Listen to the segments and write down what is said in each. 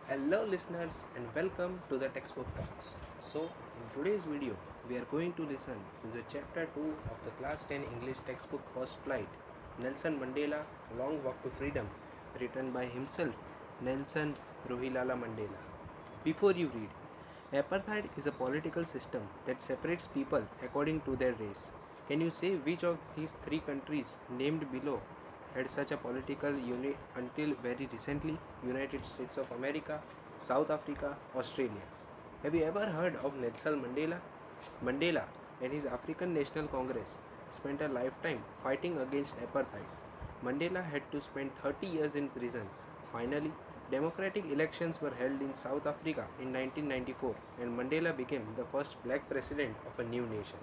Hello listeners and welcome to the Textbook Talks. So in today's video we are going to listen to the chapter 2 of the class 10 English textbook First Flight, Nelson Mandela Long Walk to Freedom, written by himself Nelson Rohilala Mandela. Before you read, apartheid is a political system that separates people according to their race. Can you say which of these three countries named below had such a political unit until very recently? United States of America, South Africa, Australia. Have you ever heard of Nelson Mandela? Mandela and his African National Congress spent a lifetime fighting against apartheid. Mandela had to spend 30 years in prison. Finally, democratic elections were held in South Africa in 1994 and Mandela became the first black president of a new nation.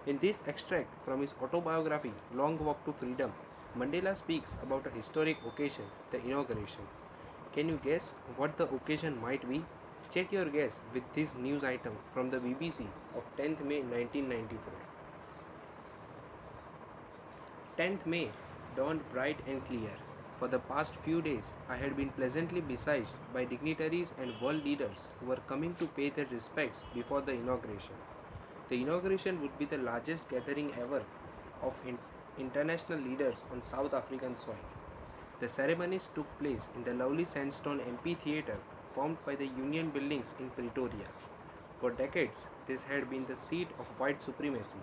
In this extract from his autobiography, Long Walk to Freedom, Mandela speaks about a historic occasion, the inauguration. Can you guess what the occasion might be? Check your guess with this news item from the BBC of 10th May 1994. 10th May dawned bright and clear. For the past few days, I had been pleasantly besieged by dignitaries and world leaders who were coming to pay their respects before the inauguration. The inauguration would be the largest gathering ever of international leaders on South African soil. The ceremonies took place in the lovely sandstone amphitheatre formed by the Union buildings in Pretoria. For decades, this had been the seat of white supremacy,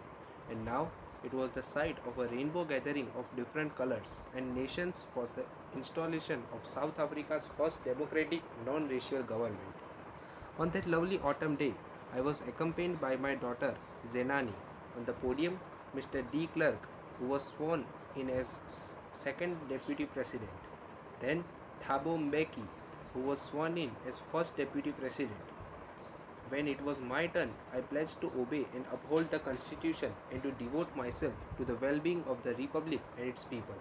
and now it was the site of a rainbow gathering of different colors and nations for the installation of South Africa's first democratic non racial government. On that lovely autumn day, I was accompanied by my daughter Zenani. On the podium, Mr. D. Clerk, who was sworn in as second deputy president. Then Thabo Mbeki, who was sworn in as first deputy president. When it was my turn, I pledged to obey and uphold the constitution and to devote myself to the well-being of the republic and its people.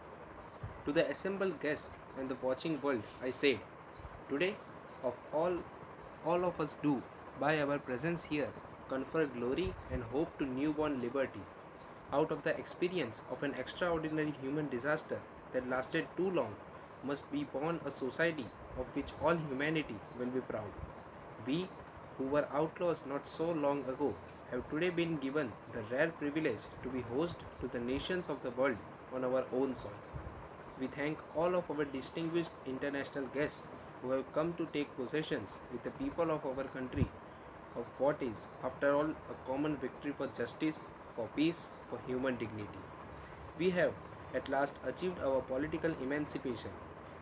To the assembled guests and the watching world, I say, today, of all of us do, by our presence here, confer glory and hope to newborn liberty. Out of the experience of an extraordinary human disaster that lasted too long, must be born a society of which all humanity will be proud. We, who were outlaws not so long ago, have today been given the rare privilege to be host to the nations of the world on our own soil. We thank all of our distinguished international guests who have come to take possessions with the people of our country of what is, after all, a common victory for justice, for peace, for human dignity. We have at last achieved our political emancipation.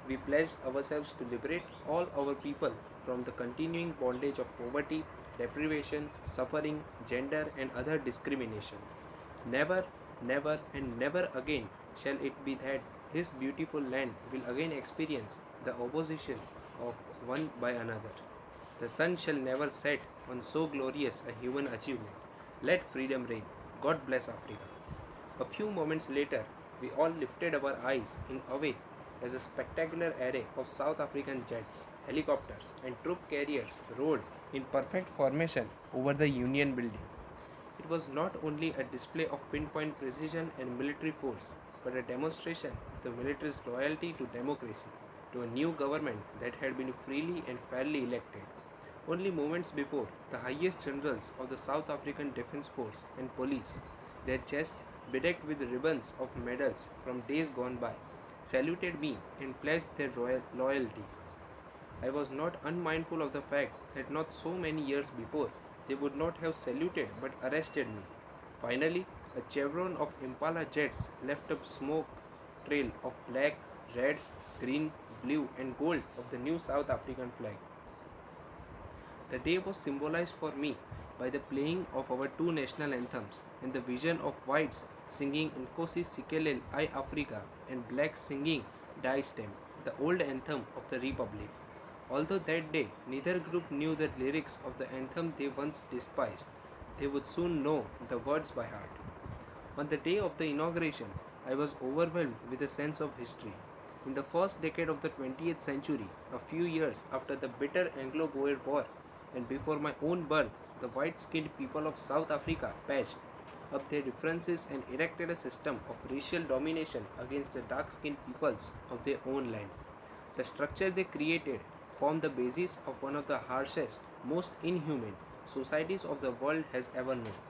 We pledged ourselves to liberate all our people from the continuing bondage of poverty, deprivation, suffering, gender, and other discrimination. Never, never, and never again shall it be that this beautiful land will again experience the opposition of one by another. The sun shall never set on so glorious a human achievement. Let freedom reign. God bless Africa. A few moments later, we all lifted our eyes in awe as a spectacular array of South African jets, helicopters, and troop carriers rode in perfect formation over the Union building. It was not only a display of pinpoint precision and military force, but a demonstration of the military's loyalty to democracy, to a new government that had been freely and fairly elected. Only moments before, the highest generals of the South African Defence Force and police, their chests bedecked with ribbons of medals from days gone by, saluted me and pledged their loyalty. I was not unmindful of the fact that not so many years before they would not have saluted but arrested me. Finally, a chevron of Impala jets left a smoke trail of black, red, green, blue, and gold of the new South African flag. The day was symbolized for me by the playing of our two national anthems and the vision of whites singing Nkosi Sikelel I Africa and blacks singing Die Stem, the old anthem of the Republic. Although that day neither group knew the lyrics of the anthem they once despised, they would soon know the words by heart. On the day of the inauguration, I was overwhelmed with a sense of history. In the first decade of the 20th century, a few years after the bitter Anglo-Boer War, and before my own birth, the white-skinned people of South Africa patched up their differences and erected a system of racial domination against the dark-skinned peoples of their own land. The structure they created form the basis of one of the harshest, most inhumane societies of the world has ever known.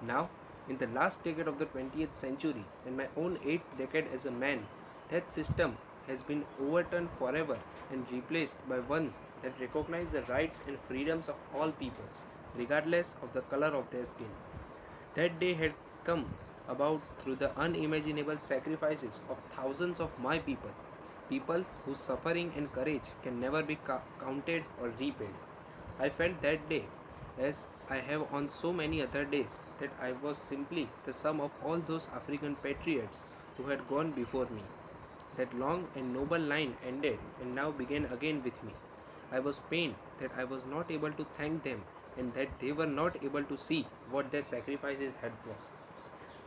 Now, in the last decade of the 20th century and my own 8th decade as a man, that system has been overturned forever and replaced by one that recognizes the rights and freedoms of all peoples, regardless of the color of their skin. That day had come about through the unimaginable sacrifices of thousands of my people, people whose suffering and courage can never be counted or repaid. I felt that day, as I have on so many other days, that I was simply the sum of all those African patriots who had gone before me. That long and noble line ended and now began again with me. I was pained that I was not able to thank them and that they were not able to see what their sacrifices had brought.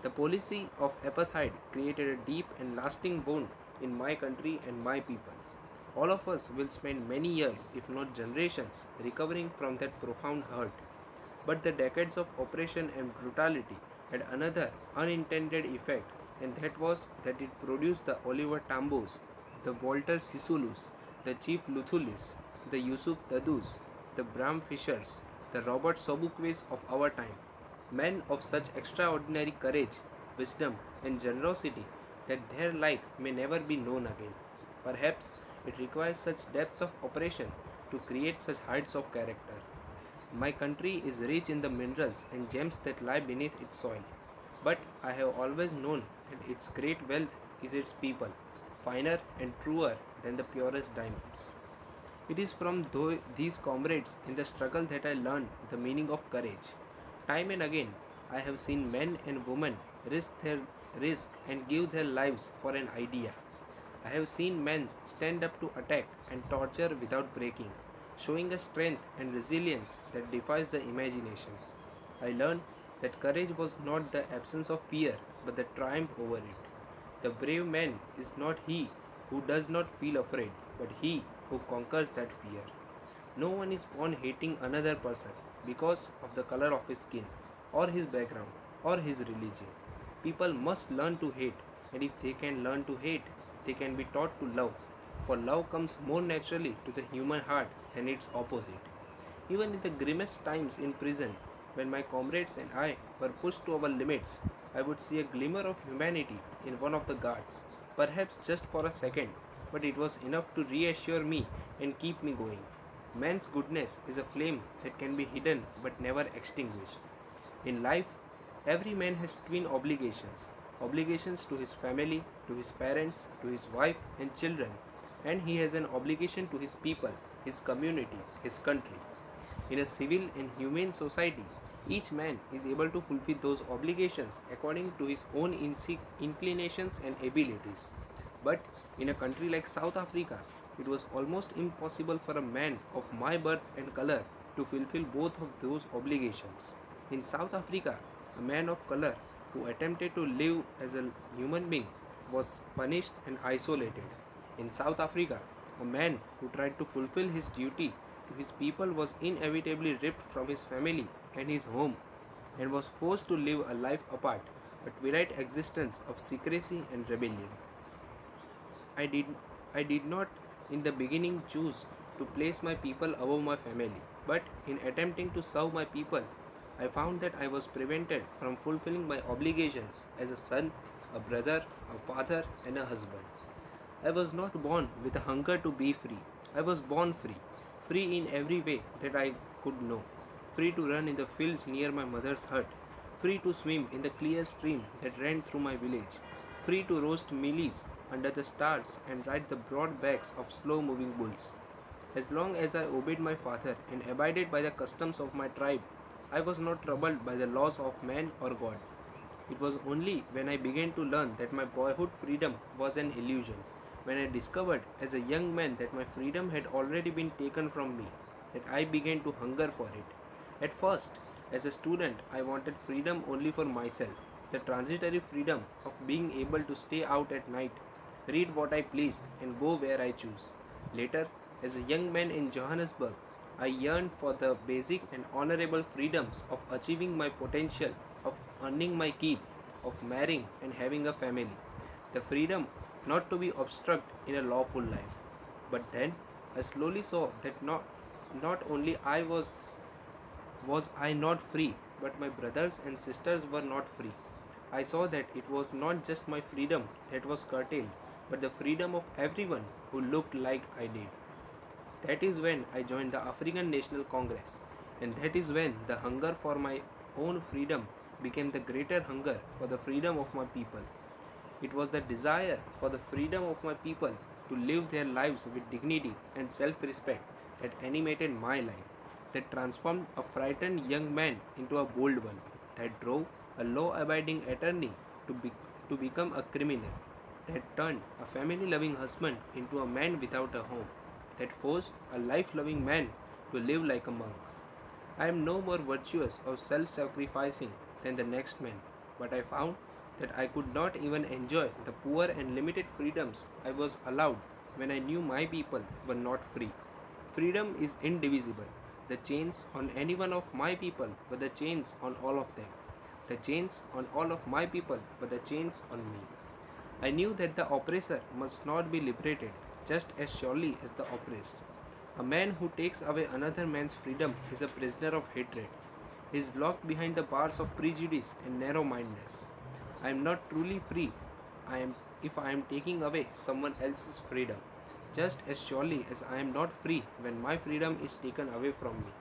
The policy of apartheid created a deep and lasting wound in my country and my people. All of us will spend many years, if not generations, recovering from that profound hurt. But the decades of oppression and brutality had another unintended effect, and that was that it produced the Oliver Tambos, the Walter Sisulus, the Chief Luthulis, the Yusuf Dadus, the Bram Fishers, the Robert Sobukwes of our time. Men of such extraordinary courage, wisdom, and generosity that their like may never be known again. Perhaps it requires such depths of operation to create such heights of character. My country is rich in the minerals and gems that lie beneath its soil, but I have always known that its great wealth is its people, finer and truer than the purest diamonds. It is from these comrades in the struggle that I learned the meaning of courage. Time and again, I have seen men and women risk and give their lives for an idea. I have seen men stand up to attack and torture without breaking, showing a strength and resilience that defies the imagination. I learned that courage was not the absence of fear, but the triumph over it. The brave man is not he who does not feel afraid, but he who conquers that fear. No one is born hating another person because of the color of his skin, or his background, or his religion. People must learn to hate, and if they can learn to hate, they can be taught to love, for love comes more naturally to the human heart than its opposite. Even in the grimmest times in prison, when my comrades and I were pushed to our limits, I would see a glimmer of humanity in one of the guards, perhaps just for a second, but it was enough to reassure me and keep me going. Man's goodness is a flame that can be hidden but never extinguished. In life, every man has twin obligations to his family, to his parents, to his wife and children, and he has an obligation to his people, his community, his country. In a civil and humane society, each man is able to fulfill those obligations according to his own inclinations and abilities. But in a country like South Africa, it was almost impossible for a man of my birth and color to fulfill both of those obligations. In South Africa, a man of color who attempted to live as a human being was punished and isolated. In South Africa, a man who tried to fulfill his duty to his people was inevitably ripped from his family and his home and was forced to live a life apart, a twilight existence of secrecy and rebellion. I did, I did not in the beginning choose to place my people above my family, but in attempting to serve my people, I found that I was prevented from fulfilling my obligations as a son, a brother, a father, and a husband. I was not born with a hunger to be free. I was born free, free in every way that I could know, free to run in the fields near my mother's hut, free to swim in the clear stream that ran through my village, free to roast mealies under the stars and ride the broad backs of slow moving bulls. As long as I obeyed my father and abided by the customs of my tribe, I was not troubled by the laws of man or God. It was only when I began to learn that my boyhood freedom was an illusion, when I discovered as a young man that my freedom had already been taken from me, that I began to hunger for it. At first, as a student, I wanted freedom only for myself, the transitory freedom of being able to stay out at night, read what I pleased, and go where I choose. Later, as a young man in Johannesburg, I yearned for the basic and honorable freedoms of achieving my potential, of earning my keep, of marrying and having a family. The freedom not to be obstructed in a lawful life. But then I slowly saw that not only was I not free, but my brothers and sisters were not free. I saw that it was not just my freedom that was curtailed, but the freedom of everyone who looked like I did. That is when I joined the African National Congress, and that is when the hunger for my own freedom became the greater hunger for the freedom of my people. It was the desire for the freedom of my people to live their lives with dignity and self respect that animated my life, that transformed a frightened young man into a bold one, that drove a law abiding attorney to become a criminal, that turned a family loving husband into a man without a home, that forced a life loving man to live like a monk. I am no more virtuous or self sacrificing than the next man, but I found that I could not even enjoy the poor and limited freedoms I was allowed when I knew my people were not free. Freedom is indivisible. The chains on any one of my people were the chains on all of them. The chains on all of my people were the chains on me. I knew that the oppressor must not be liberated just as surely as the oppressed. A man who takes away another man's freedom is a prisoner of hatred. He is locked behind the bars of prejudice and narrow mindedness. I am not truly free I am if I am taking away someone else's freedom, just as surely as I am not free when my freedom is taken away from me.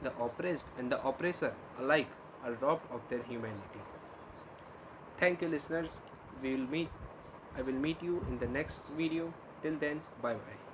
The oppressed and the oppressor alike are robbed of their humanity. Thank you, listeners. We will meet I will meet you in the next video. Till then, bye bye.